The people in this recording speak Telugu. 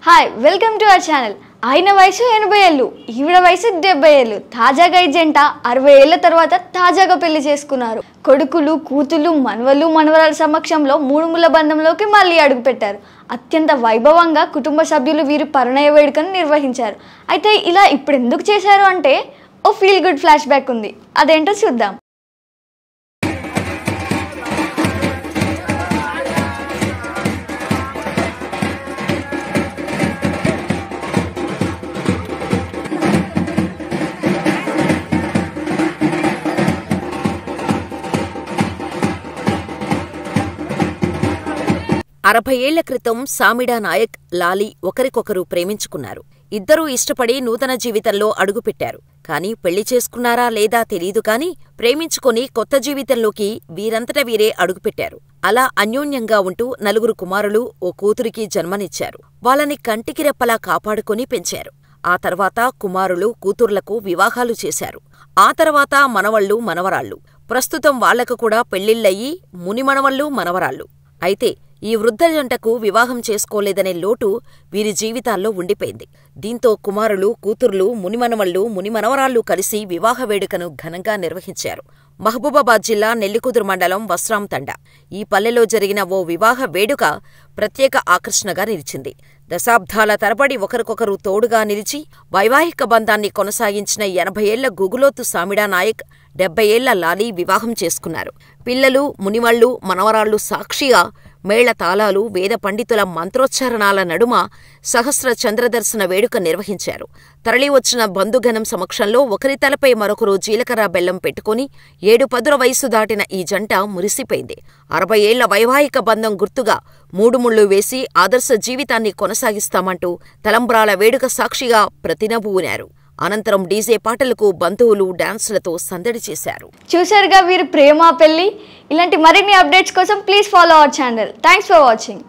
Hi welcome to our channel. ఆయన వయసు 80 ఏళ్ళు, ఈవిడ వయసు 70 ఏళ్ళు. తాజాగా ఈ జంట 60 ఏళ్ల తర్వాత తాజాగా పెళ్లి చేసుకున్నారు. కొడుకులు, కూతుళ్ళు, మనవలు, మనవరాల సమక్షంలో మూడుముల బంధంలోకి మళ్ళీ అడుగుపెట్టారు. అత్యంత వైభవంగా కుటుంబ సభ్యులు వీరి పరిణయ వేడుకను నిర్వహించారు. అయితే ఇలా ఇప్పుడు ఎందుకు చేశారు అంటే ఓ ఫీల్ గుడ్ ఫ్లాష్ బ్యాక్ ఉంది. అదేంటో చూద్దాం. అరవై ఏళ్ల క్రితం సామిడా నాయక్, లాలీ ఒకరికొకరు ప్రేమించుకున్నారు. ఇద్దరూ ఇష్టపడి నూతన జీవితంలో అడుగుపెట్టారు. కాని పెళ్లి చేసుకున్నారా లేదా తెలీదు కాని ప్రేమించుకొని కొత్త జీవితంలోకి వీరంతట వీరే అడుగుపెట్టారు. అలా అన్యోన్యంగా ఉంటూ 4 కుమారులు, ఓ కూతురికి జన్మనిచ్చారు. వాళ్ళని కంటికి రెప్పలా కాపాడుకొని పెంచారు. ఆ తర్వాత కుమారులు, కూతుర్లకు వివాహాలు చేశారు. ఆ తర్వాత మనవళ్లు, మనవరాళ్లు. ప్రస్తుతం వాళ్లకు కూడా పెళ్లిళ్లయ్యి మునిమనవళ్లు, మనవరాళ్లు. అయితే ఈ వృద్ధ జంటకు వివాహం చేసుకోలేదనే లోటు వీరి జీవితాల్లో ఉండిపోయింది. దీంతో కుమారులు, కూతుర్లు, మునిమనవళ్లు, మునిమనవరాళ్లు కలిసి వివాహ వేడుకను ఘనంగా నిర్వహించారు. మహబూబాబాద్ జిల్లా నెల్లికుదురు మండలం వస్రాం తండా. ఈ పల్లెలో జరిగిన ఓ వివాహ వేడుక ప్రత్యేక ఆకర్షణగా నిలిచింది. దశాబ్దాల తరబడి ఒకరికొకరు తోడుగా నిలిచి వైవాహిక బంధాన్ని కొనసాగించిన 80 ఏళ్ల గుగులోతు సామిడా నాయక్, 70 ఏళ్ల లాలీ వివాహం చేసుకున్నారు. పిల్లలు, మునివళ్లు, మనవరాళ్లు సాక్షిగా మేళతాళాలు, వేద పండితుల మంత్రోచ్చారణాల నడుమ సహస్ర చంద్రదర్శన వేడుక నిర్వహించారు. తరలివచ్చిన బంధుగణం సమక్షంలో ఒకరి తలపై మరొకరు జీలకర్ర బెల్లం పెట్టుకుని 7 వయసు దాటిన ఈ జంట మురిసిపోయింది. 60 ఏళ్ల వైవాహిక బంధం గుర్తుగా 3 ముళ్లు వేసి ఆదర్శ జీవితాన్ని కొనసాగిస్తామంటూ తలంబ్రాల వేడుక సాక్షిగా ప్రతినబూనారు. అనంతరం డీజే పాటలకు బంధువులు డాన్సులతో సందడి చేశారు. చూశారుగా వీరి ప్రేమ పెళ్లి. ఇలాంటి మరిన్ని అప్డేట్స్ కోసం please follow our channel. Thanks for watching.